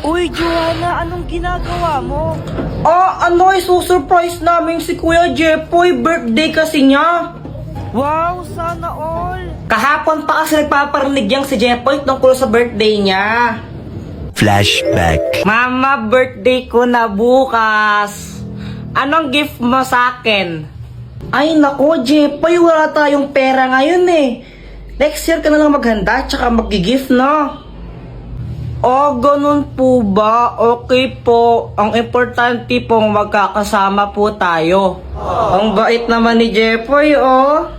Uy, Joanna, anong ginagawa mo? Isusurprise namin si Kuya Jepoy. Birthday kasi niya. Wow, sana all! Kahapon pa kasi nagpaparinig yang si Jepoy tungkol sa birthday niya. Flashback. Mama, birthday ko na bukas. Anong gift mo sa akin? Ay nako, Jepoy, wala tayong pera ngayon eh. Next year ka na lang maghanda, tsaka mag-gift, no? Oh, ganun po ba? Okay po. Ang importante pong magkakasama po tayo. Ang bait naman ni Jepoy, oh.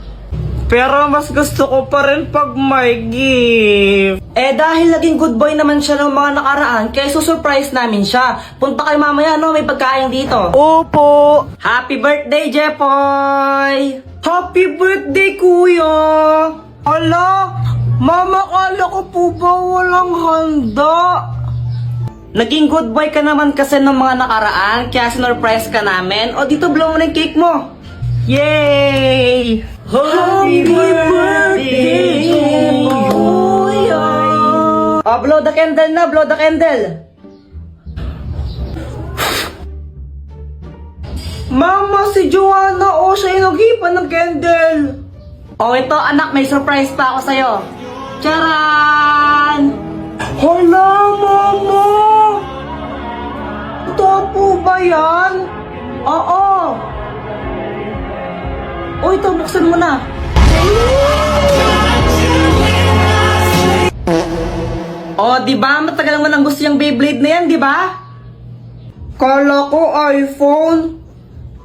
Pero mas gusto ko pa rin pag may gift. Dahil naging good boy naman siya ng mga nakaraan, kaya susurprise namin siya. Punta kayo mamaya, no? May pagkain dito. Opo! Happy birthday, Jepoy! Happy birthday, Kuya! Ala, Mama, kala ko po ba walang handa? Naging good boy ka naman kasi ng mga nakaraan, kaya sinurprise ka namin. O dito, blow mo na yung cake mo. Yay! Happy birthday, Kuya! Blow the candle na, blow the candle. Mama, si Joanna, siya yung naghipan ng candle. Ito anak, may surprise pa ako sa'yo. Charan! Hala, Mama! Ito po ba yan? Oo. Ito, buksan mo na. Diba? Matagal naman ang gusto yung Beyblade na yan, diba? Kala ko iPhone.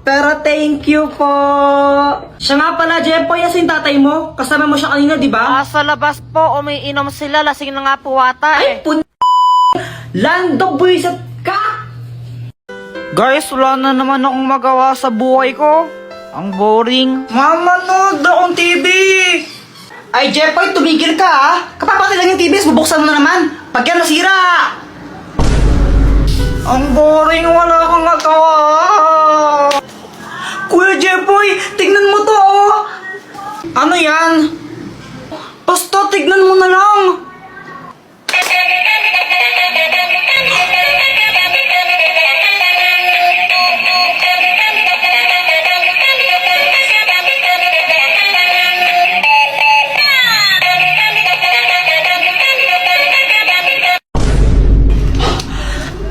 Pero thank you po. Siya nga pala, Jepoy, asin tatay mo. Kasama mo siya kanina, di ba? Sa labas po, umiinom sila. Lasing na nga po ata Ay, Lando, buwisit ka! Guys, wala na naman akong magawa sa buhay ko. Ang boring. Mama, no, akong TV. Ay, Jepoy, tumigil ka, ha? Kapapatid lang yung TV, bubuksan mo na naman. Pag yan nasira. Ang boring, wala kang nagawa. Kuya Jepoy, tignan mo to, oh. Ano yan? Basta, tignan mo na lang.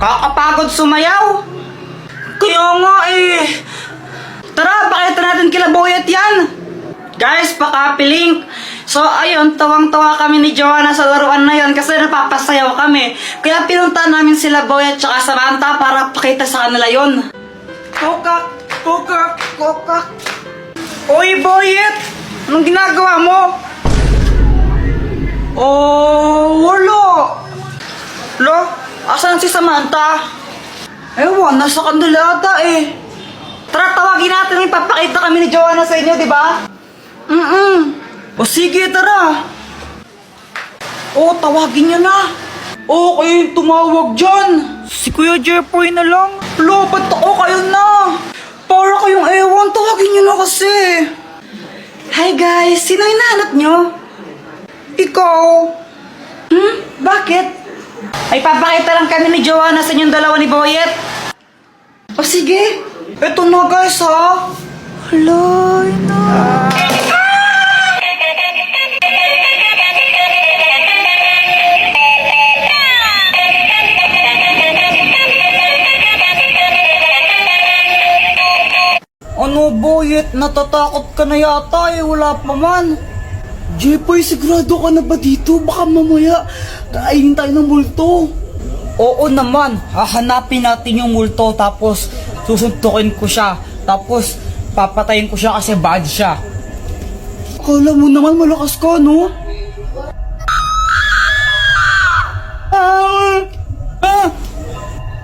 Kakapagod sumayaw. Kaya nga eh. Tara, pakita natin kila Boyet yan. Guys, pakapiling. So, ayun, tawang-tawa kami ni Joanna sa laruan na yon kasi napapasayaw kami. Kaya pinunta namin sila Boyet tsaka Samantha para pakita sa kanila yon. Kokak, kokak, kokak. Oy, Boyet! Anong ginagawa mo? Wala. Lo, asan si Samantha? Ewan, nasa kanila ata eh. Tara, tawagin natin, ipapakita kami ni Joanna sa inyo, di ba? O sige, tara. Tawagin niyo na. Okay, tumawag dyan. Si Kuya Jepoy na lang. Ba't ako kayo na? Para kayong ewan, tawagin niyo na kasi. Hi guys, sino yung nahanap niyo? Ikaw. Bakit? Ay, papakita lang kami ni Joanna sa inyong dalawa ni Boyet. O sige. Eto na guys, ha? Hala, na. Ano, Boyet? Natatakot ka na yata eh. Wala pa man. Jepoy, sigurado ka na ba dito? Baka mamaya kainin tayo ng multo. Oo naman. Hahanapin natin yung multo tapos susuntukin ko siya. Tapos papatayin ko siya kasi bad siya. Akala mo naman malakas ka, no?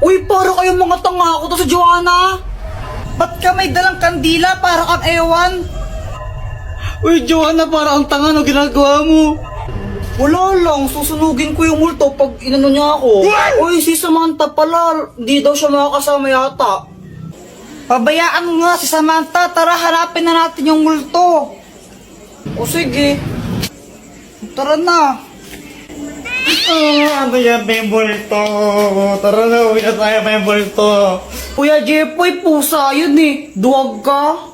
Uy, para kayong mga tanga ko to sa Joanna. Ba't ka may dalang kandila para kang ewan? Uy, Joanna, para ang tanga, no ginagawa mo? Wala lang, susunugin ko yung multo pag inano niya ako. Uy, si Samantha pala, di daw siya makakasama yata. Pabayaan mo nga si Samantha, tara hanapin na natin yung multo. O sige, tara na. Ano yan, Membolito? Tara na, uwi na tayo, Membolito. Kuya Jepoy, pusa yun eh. Duwag ka.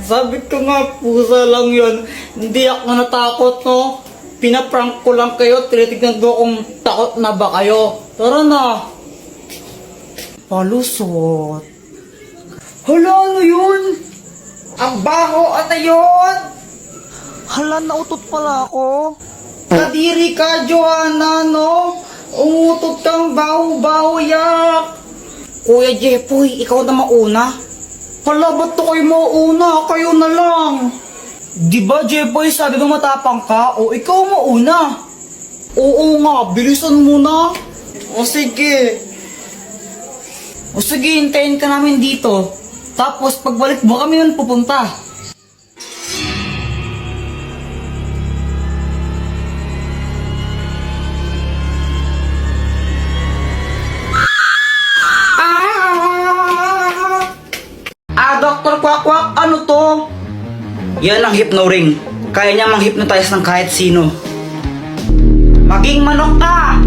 Sabi ko nga, pusa lang yun. Hindi ako natakot, no? Pinaprank ko lang kayo. Tinitignan ko kung takot na ba kayo. Tara na. Palusot. Hala, ano yun? Ang baho, ano yun? Hala, nautot pala ako. Kadiri ka, Joanna, no? Umutot kang baho-baho, yak. Kuya Jepoy, ikaw na mauna. Hala, ba't to kayo mauna? Kayo na lang. Di ba, Jepoy, sabi mo matapang ka? O, ikaw mauna. Oo nga, bilisan mo na. O, sige. O, sige, hintayin ka namin dito. Tapos, pagbalik mo kami nun pupunta. Dr. Quack, ano to? Yan ang hypno-ring. Kaya niya mang-hypnotize ng kahit sino. Maging manok ka!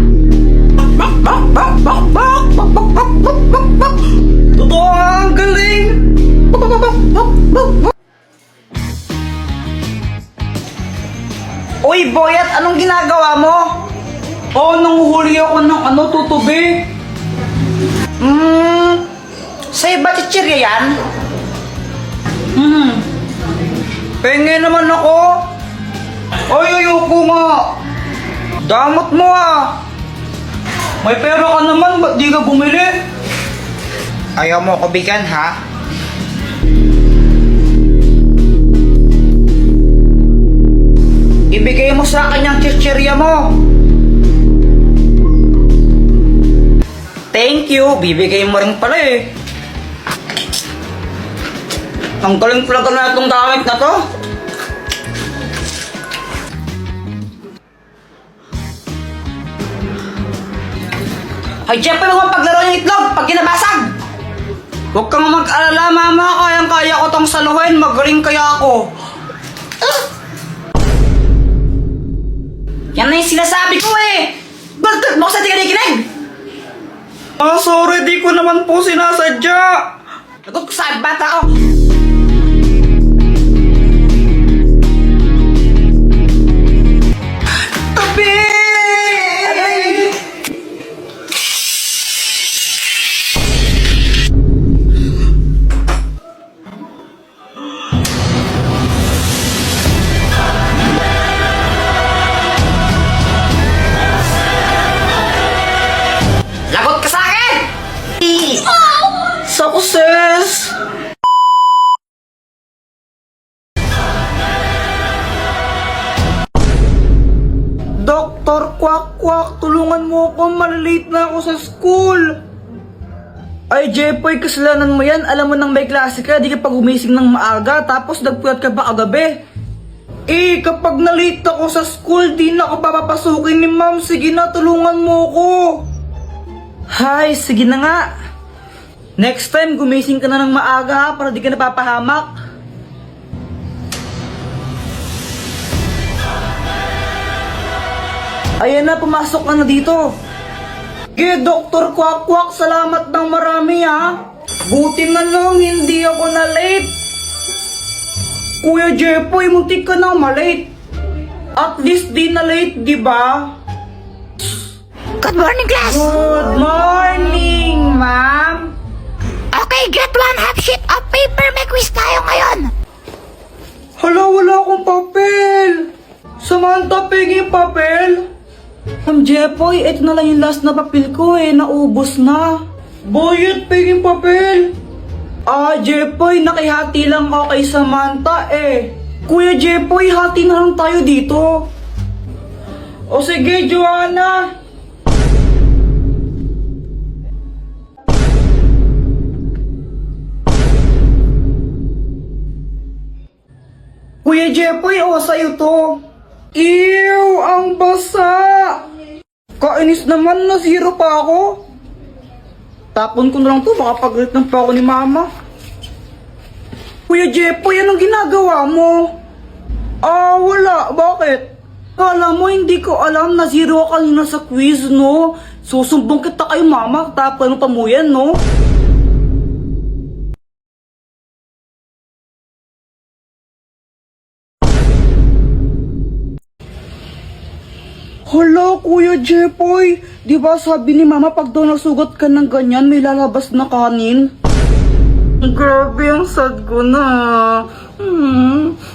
Totoo, ang galing! Uy, Boyat, anong ginagawa mo? Nanguhuli ako ng tutubi. Sa'yo ba chichirya yan? Pengen naman ako. Ay, ayoko nga. Damot mo ah. May pera ka naman, ba't di ka bumili? Ayaw mo ko bigyan, ha? Ibigay mo sa akin yung chichirya mo. Thank you, bibigay mo rin pala eh. Ang galing talaga na itong gamit na to. Ay, Jepoy, huwag paglaro yung itlog pag ginabasag. Huwag kang mag-alala, mama. Kayang-kaya ko tong saluhin. Magaling kaya ako. Yan na yung sinasabi ko eh. Bakit mo sa di ka nakikinig? Sorry, di ko naman po sinasadya. Nagot ko sa bata ko. Lagot ka sa akin! Success! Dr. Quack, tulungan mo ako. Malilate na ako sa school. Ay, Jepoy, kasalanan mo yan. Alam mo nang may klase ka, di ka pa gumising ng maaga, tapos nagpuyat ka pa kagabi. Kapag nalate ako sa school, di na ako papapasukin ni ma'am. Sige na, tulungan mo ako. Hay, sige na nga. Next time, gumising ka na ng maaga ha, para di ka napapahamak. Ayan na, pumasok ka na dito. Dr. Quack, salamat ng marami ha. Buti na lang, hindi ako na late. Kuya Jepoy, muntik ka na malate. At least di na late, di ba? Good morning, class! Good morning, ma'am. Okay, get 1/2 sheet of paper. May quiz tayo ngayon. Hala, wala akong papel. Samantha, pengi yung papel. Ma'am Jepoy, ito na lang yung last na papel ko eh. Naubos na. Boyet, pengi yung papel. Jepoy, nakihati lang ako kay Samantha eh. Kuya Jepoy, hati na lang tayo dito. O sige, Joanna. Kuya Jepoy, sa'yo to. Ew, ang basa. Kainis naman, na zero pa ako. Tapon ko na lang to, baka paglit ng pa ako ni mama. Kuya Jepoy, anong ginagawa mo? Wala. Bakit? Kala mo, hindi ko alam na zero ka kanina sa quiz, no? Susumbong kita kay mama, tapos ano pa mo yan, no? Hala, Kuya Jepoy, di ba sabi ni mama pag daw nasugat ka ng ganyan, may lalabas na kanin? Grabe, ang sad ko na.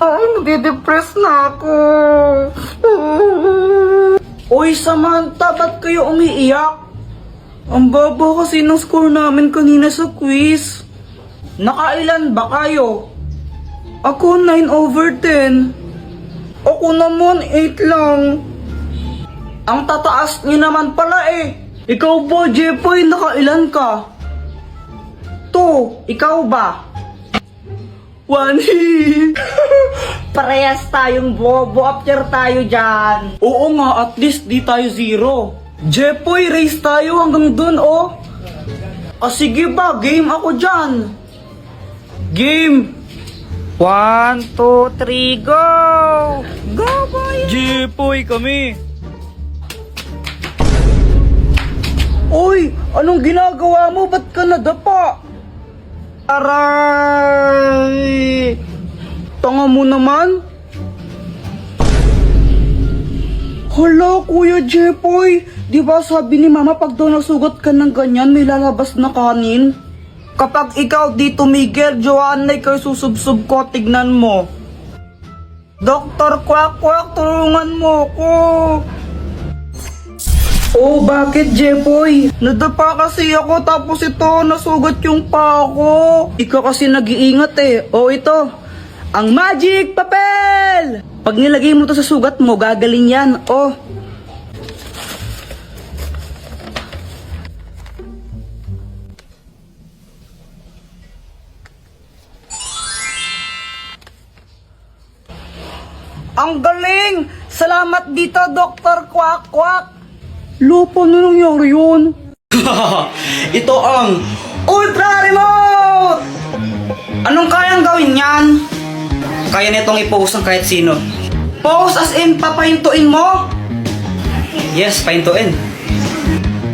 Ay, nade-depress na ako. Oy, Samantha, ba't kayo umiiyak? Ang baba kasi ng score namin kanina sa quiz. Nakailan ba kayo? Ako 9/10. Ako naman 8 lang. Ang tataas niyo naman pala eh. Ikaw ba, Jepoy, nakailan ka? 2, ikaw ba? 1. Parehas tayong bobo, after tayo dyan. Oo nga, at least di tayo 0. Jepoy, race tayo hanggang dun, oh. Sige ba, game ako dyan. Game. 1, 2, 3, go! Go, boy! Jepoy kami. Uy, anong ginagawa mo? Ba't ka nadapa? Aray! Tanga mo naman. Hala, Kuya Jepoy, di ba sabi ni mama pag daw nasugat ka ng ganyan, may lalabas na kanin? Kapag ikaw di tumigil, Joanna, ikaw susubsub ko, tignan mo. Dr. Quack Quack, tulungan mo ko. Oh, bakit, Jepoy? Nadapa kasi ako, tapos ito, nasugat yung paa ko. Ikaw kasi nag-iingat eh. Oh, ito, ang magic papel! Pag nilagay mo to sa sugat mo, gagaling yan. Oh. Ang galing! Salamat dito, Dr. Quack Quack! Lupa na nangyari yun. Ito ang Ultra Remote! Anong kayang gawin yan? Kaya nitong i-post ng kahit sino. Post as in papahintuin mo? Yes, pahintuin.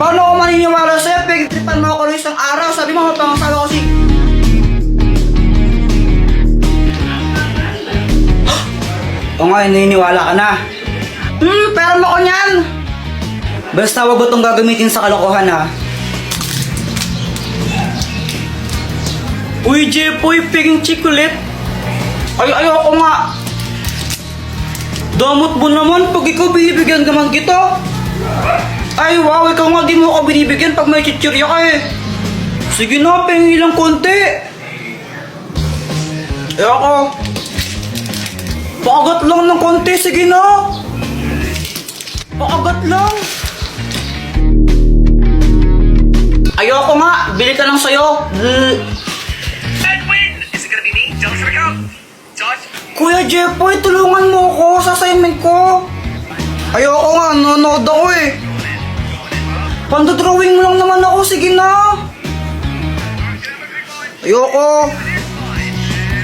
Paano ako maniniwala sa'yo? Pagtripan mo ako ng isang araw. Sabi mo, mapangasawa kasi. O nga, naniniwala ka na. Pero mo ko niyan. Basta wag mo itong gagamitin sa kalokohan, ha. Uy, Jepoy, piging chocolate. Ayoko nga. Damot mo naman pag ikaw binibigyan naman kita. Ay, wow, ikaw nga di mo ako binibigyan pag may chichirya ka eh. Sige na, pengi lang konti. Ayoko. Pakagat lang ng konti, sige na. Pakagat lang. Ayoko nga, bili ka lang sa'yo. Edwin! Is it gonna be me? Josh, here we go! Josh? Kuya Jepoy, tulungan mo ko sa assignment ko. Ayoko nga, nanonood ako eh. Pandodrawing mo lang naman ako, sige na. Ayoko.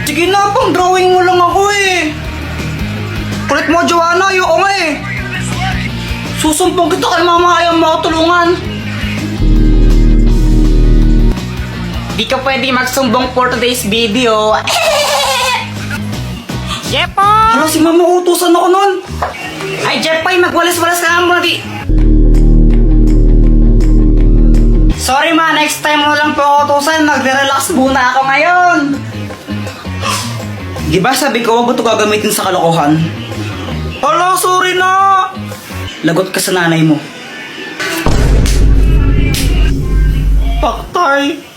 Sige na, pang drawing mo lang ako eh. Kulit mo, Joanna, ayoko nga eh. Susumpong kita kay mama, ayaw mo ako tulungan. Di ka pwede magsumbong for today's video. Jepoy! Hala, si mama, utusan ako nun. Ay, Jepoy, magwalis-walis ka nga muna di. Sorry ma, next time mo lang po ako utusan. Magre-relax muna ako ngayon. Di ba sabi ko, wag mo ito gagamitin sa kalokohan? Hala, sorry na. Lagot ka sa nanay mo. Paktay.